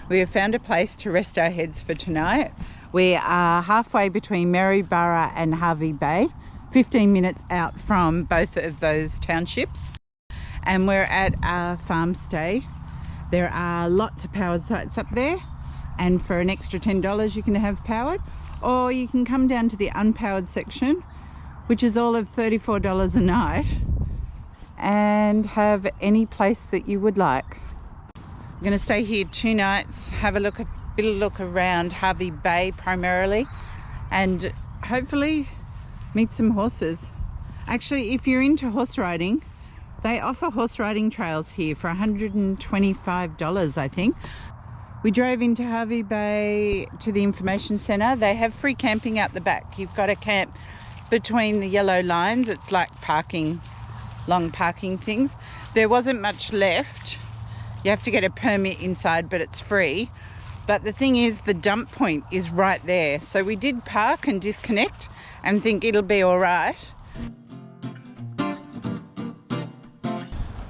We have found a place to rest our heads for tonight. We are halfway between Maryborough and Hervey Bay, 15 minutes out from both of those townships. And we're at our farm stay. There are lots of powered sites up there, and for an extra $10 you can have powered, or you can come down to the unpowered section, which is all of $34 a night, and have any place that you would like. We're going to stay here 2 nights, have a bit of look around Hervey Bay primarily, and hopefully meet some horses. Actually, if you're into horse riding, they offer horse riding trails here for $125, I think. We drove into Hervey Bay to the information centre. They have free camping out the back. You've got to camp between the yellow lines. It's like parking, long parking things. There wasn't much left. You have to get a permit inside, but it's free. But the thing is, the dump point is right there. So we did park and disconnect and think it'll be all right.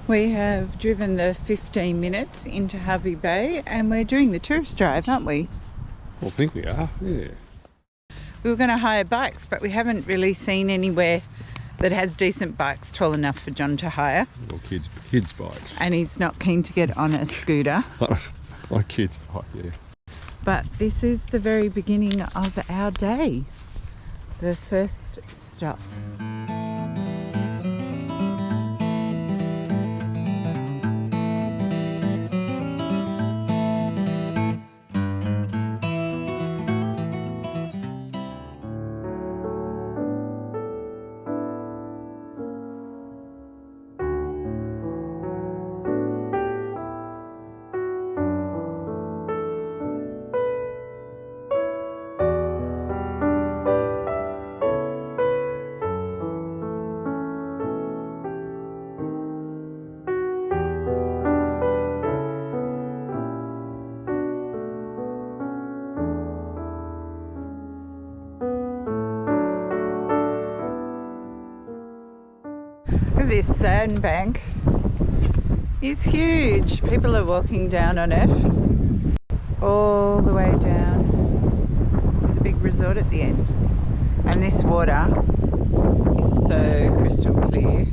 We have driven the 15 minutes into Hervey Bay and we're doing the tourist drive, aren't we? I think we are, yeah. We were going to hire bikes, but we haven't really seen anywhere that has decent bikes tall enough for John to hire. Or kids' bikes. And he's not keen to get on a scooter. Like kids' bike, yeah. But this is the very beginning of our day. The first stop. This sandbank is huge. People are walking down on it all the way down. There's a big resort at the end, and this water is so crystal clear.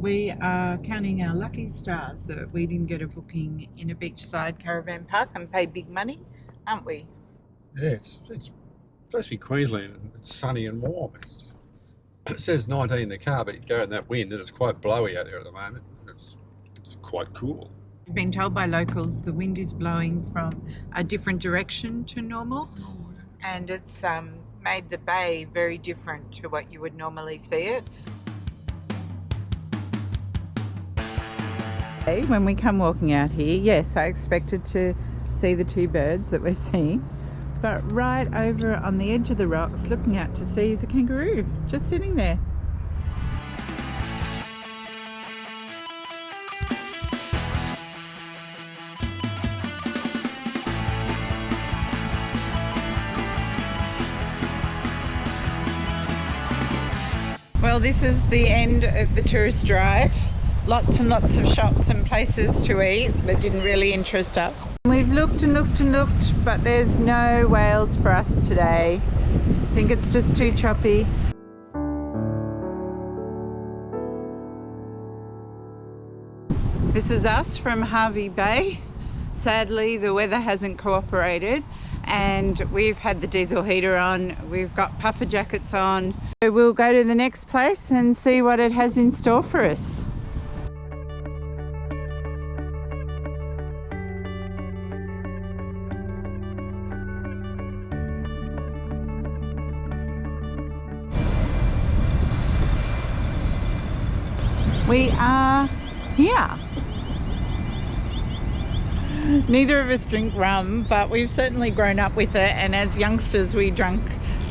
We are counting our lucky stars that we didn't get a booking in a beachside caravan park and pay big money, aren't we? Yeah, it's supposed to be Queensland and it's sunny and warm. It says 19 in the car, but you go in that wind and it's quite blowy out there at the moment. It's quite cool. We've been told by locals the wind is blowing from a different direction to normal, and it's made the bay very different to what you would normally see it. When we come walking out here, yes, I expected to see the 2 birds that we're seeing, but right over on the edge of the rocks looking out to sea is a kangaroo just sitting there. Well, this is the end of the tourist drive. Lots and lots of shops and places to eat that didn't really interest us. We've looked and looked and looked, but there's no whales for us today. I think it's just too choppy. This is us from Hervey Bay. Sadly, the weather hasn't cooperated and we've had the diesel heater on. We've got puffer jackets on. So we'll go to the next place and see what it has in store for us. We are here. Neither of us drink rum, but we've certainly grown up with it, and as youngsters we drank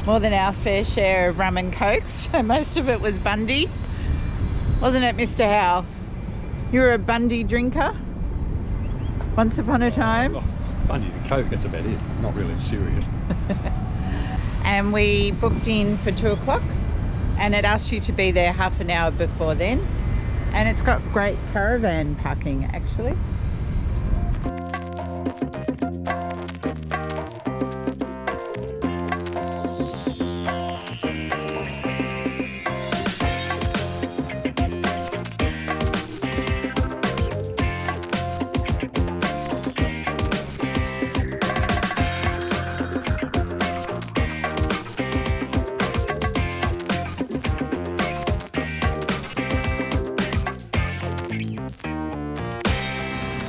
more than our fair share of rum and cokes. So most of it was Bundy, wasn't it, Mr. Howe? You're a Bundy drinker? Once upon a time. Oh, Bundy the Coke, that's about it. Not really serious. And we booked in for 2 o'clock, and it asked you to be there half an hour before then. And it's got great caravan parking actually.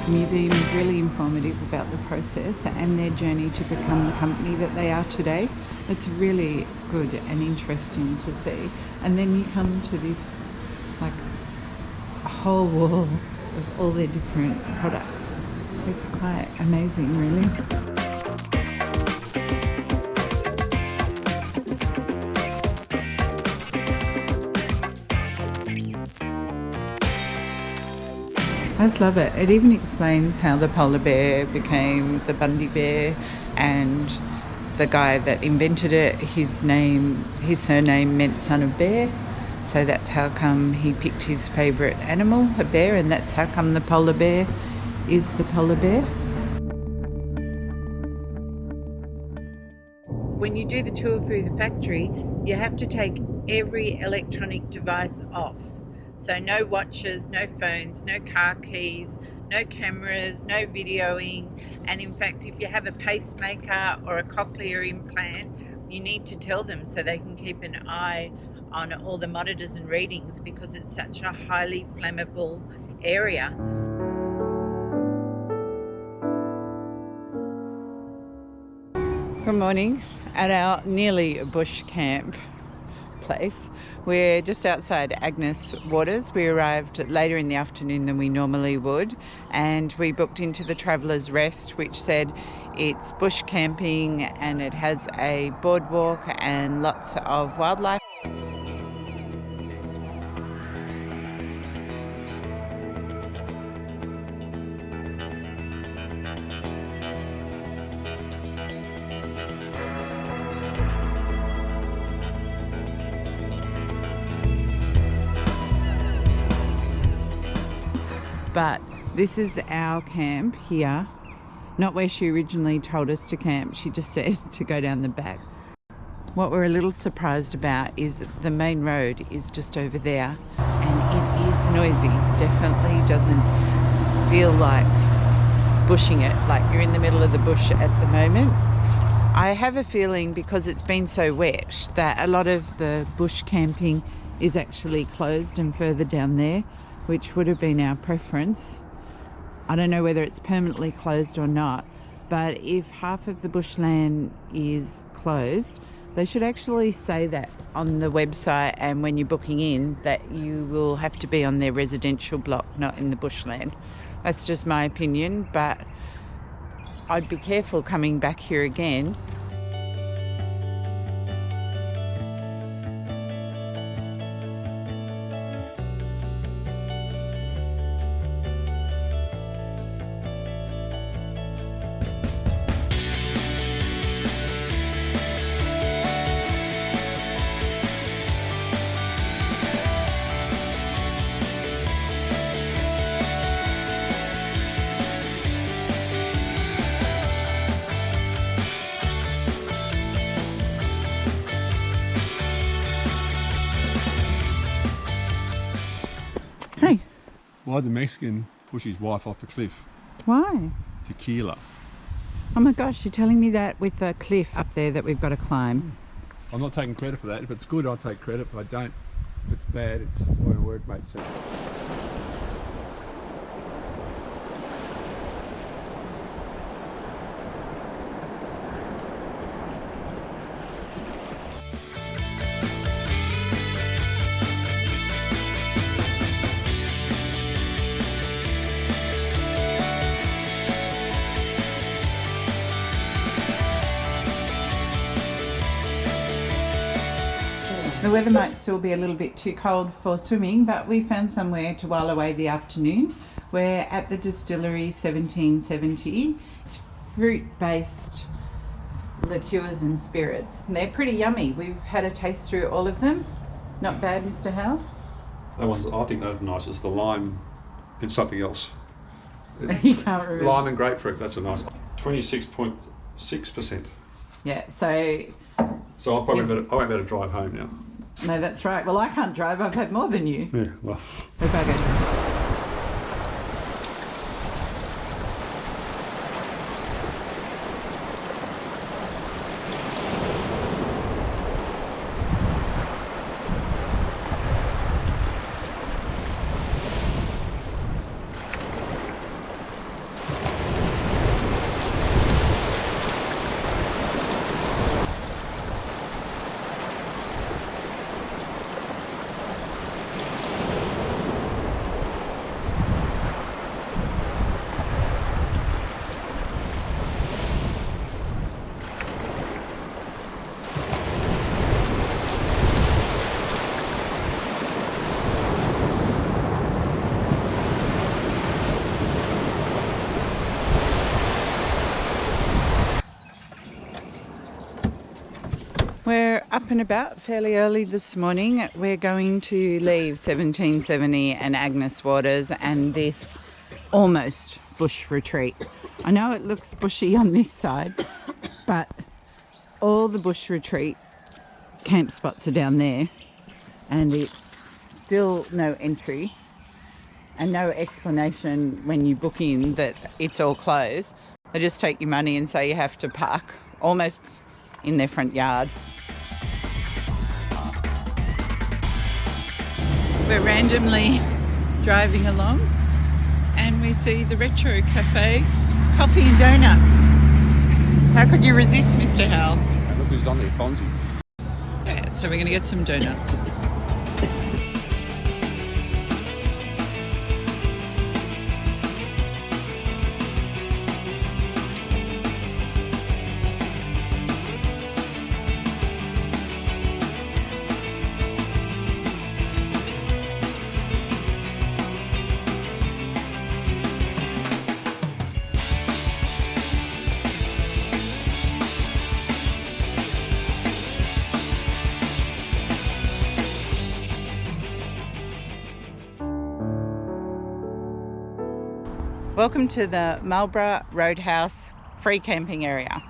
The museum is really informative about the process and their journey to become the company that they are today. It's really good and interesting to see. And then you come to this like a whole wall of all their different products. It's quite amazing, really. I just love it. It even explains how the polar bear became the Bundy bear, and the guy that invented it, his surname meant son of bear. So that's how come he picked his favourite animal, a bear, and that's how come the polar bear is the polar bear. When you do the tour through the factory, you have to take every electronic device off. So no watches, no phones, no car keys, no cameras, no videoing. And in fact, if you have a pacemaker or a cochlear implant, you need to tell them so they can keep an eye on all the monitors and readings, because it's such a highly flammable area. Good morning. At our nearly bush camp place, we're just outside Agnes Waters. We arrived later in the afternoon than we normally would, and we booked into the Traveller's Rest, which said it's bush camping and it has a boardwalk and lots of wildlife. But this is our camp here, not where she originally told us to camp. She just said to go down the back. What we're a little surprised about is that the main road is just over there, and it is noisy. Definitely doesn't feel like bushing it, like you're in the middle of the bush at the moment. I have a feeling, because it's been so wet, that a lot of the bush camping is actually closed and further down there, which would have been our preference. I don't know whether it's permanently closed or not, but if half of the bushland is closed, they should actually say that on the website, and when you're booking in, that you will have to be on their residential block, not in the bushland. That's just my opinion, but I'd be careful coming back here again. Hey. Why'd the Mexican push his wife off the cliff? Why? Tequila. Oh my gosh, you're telling me that with the cliff up there that we've got to climb. I'm not taking credit for that. If it's good, I'll take credit. If I don't, if it's bad, it's my workmate's sense. The weather might still be a little bit too cold for swimming, but we found somewhere to while away the afternoon. We're at the distillery 1770. It's fruit-based liqueurs and spirits. And they're pretty yummy. We've had a taste through all of them. Not bad, Mr. Hal? That one's, I think that's nice. It's the lime and something else. You can't remember. Lime and grapefruit, that's a nice 26.6%. Yeah, so So I won't better drive home now. no, that's right. Well, I can't drive. I've had more than you. Yeah, well. We're buggered. We're up and about fairly early this morning. We're going to leave 1770 and Agnes Waters and this almost bush retreat. I know it looks bushy on this side, but all the bush retreat camp spots are down there, and it's still no entry and no explanation when you book in that it's all closed. They just take your money and say you have to park almost in their front yard. We're randomly driving along and we see the Retro Cafe, coffee and donuts. How could you resist, Mr. Hal? And look who's on there, Fonzie. Yeah, so we're going to get some donuts. Welcome to the Marlborough Roadhouse free camping area.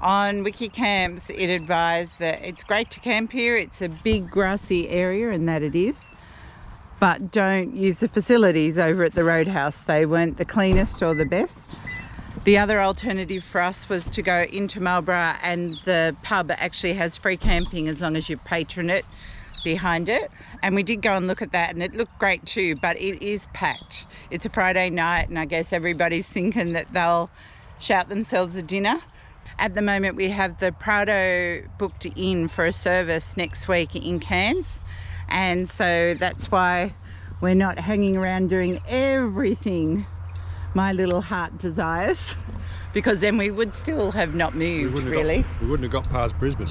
On Wikicamps it advised that it's great to camp here, it's a big grassy area, and that it is, but don't use the facilities over at the Roadhouse. They weren't the cleanest or the best. The other alternative for us was to go into Marlborough, and the pub actually has free camping as long as you patron it behind it, and we did go and look at that and it looked great too, but it is packed. It's a Friday night and I guess everybody's thinking that they'll shout themselves a dinner. At the moment we have the Prado booked in for a service next week in Cairns, and so that's why we're not hanging around doing everything my little heart desires, because then we would still have not moved really. We wouldn't have got past Brisbane.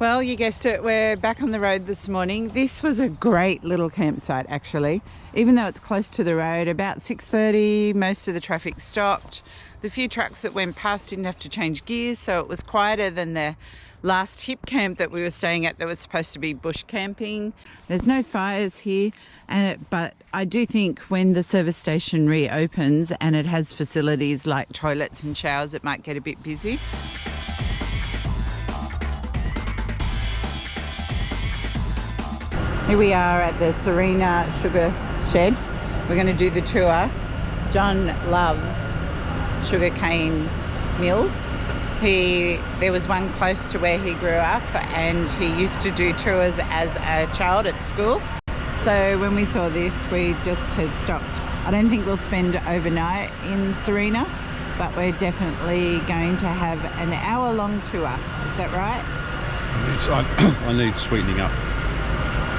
Well, you guessed it, we're back on the road this morning. This was a great little campsite actually, even though it's close to the road. About 6:30, most of the traffic stopped. The few trucks that went past didn't have to change gears, so it was quieter than the last hip camp that we were staying at that was supposed to be bush camping. There's no fires here, but I do think when the service station reopens and it has facilities like toilets and showers, it might get a bit busy. Here we are at the Serena sugar shed. We're going to do the tour. John loves sugarcane mills. There was one close to where he grew up, and he used to do tours as a child at school. So when we saw this, we just have stopped. I don't think we'll spend overnight in Serena, but we're definitely going to have an hour-long tour. Is that right? I need sweetening up.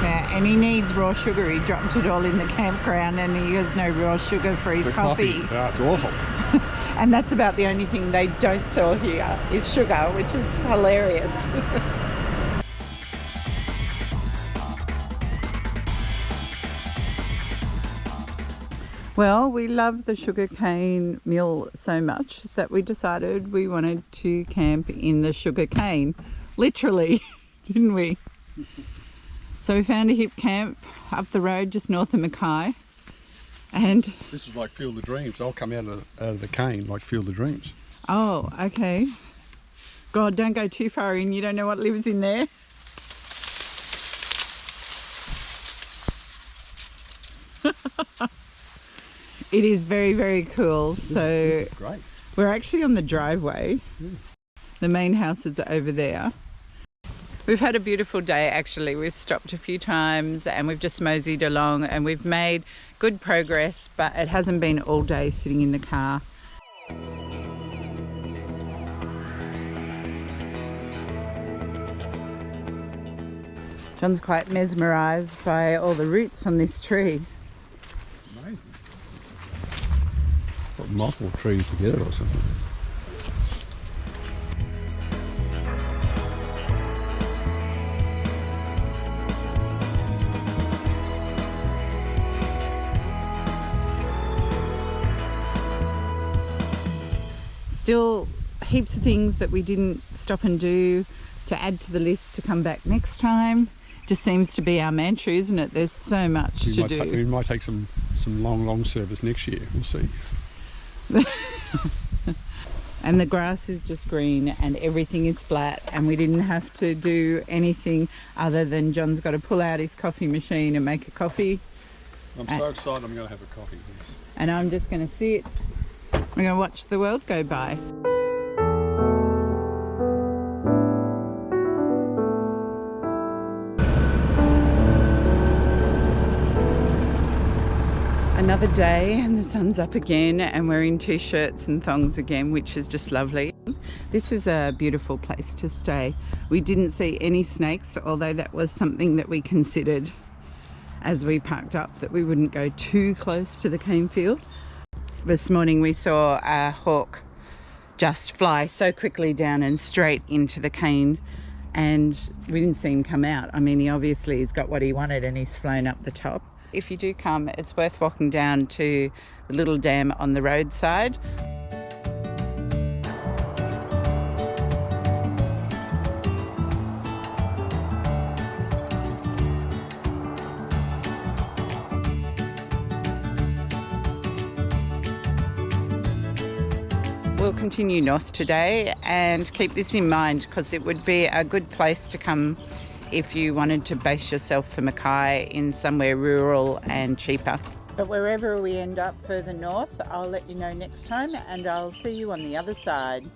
Yeah, and he needs raw sugar. He dropped it all in the campground and he has no raw sugar for his coffee. Yeah, it's awful. And that's about the only thing they don't sell here is sugar, which is hilarious. Well, we love the sugarcane mill so much that we decided we wanted to camp in the sugarcane, literally, didn't we? So we found a hip camp up the road just north of MacKay. And this is like Field of Dreams. I'll come out of the cane like Field of Dreams. oh, okay. God, don't go too far in. You don't know what lives in there. It is very, very cool. So Great. we're actually on the driveway. The main house is over there. We've had a beautiful day actually. We've stopped a few times and we've just moseyed along and we've made good progress, but it hasn't been all day sitting in the car. John's quite mesmerised by all the roots on this tree. Amazing. It's like multiple trees together or something. Still heaps of things that we didn't stop and do to add to the list to come back next time. Just seems to be our mantra, isn't it? There's so much to do. We might take some long service next year. We'll see. And the grass is just green and everything is flat and we didn't have to do anything other than John's got to pull out his coffee machine and make a coffee. I'm so excited I'm going to have a coffee. Yes. And I'm just going to sit. We're going to watch the world go by. Another day and the sun's up again and we're in t-shirts and thongs again, which is just lovely. This is a beautiful place to stay. We didn't see any snakes, although that was something that we considered as we parked up, that we wouldn't go too close to the cane field. This morning we saw a hawk just fly so quickly down and straight into the cane and we didn't see him come out. I mean, he obviously has got what he wanted and he's flown up the top. If you do come, it's worth walking down to the little dam on the roadside. We'll continue north today and keep this in mind because it would be a good place to come if you wanted to base yourself for MacKay in somewhere rural and cheaper. But wherever we end up further north, I'll let you know next time and I'll see you on the other side.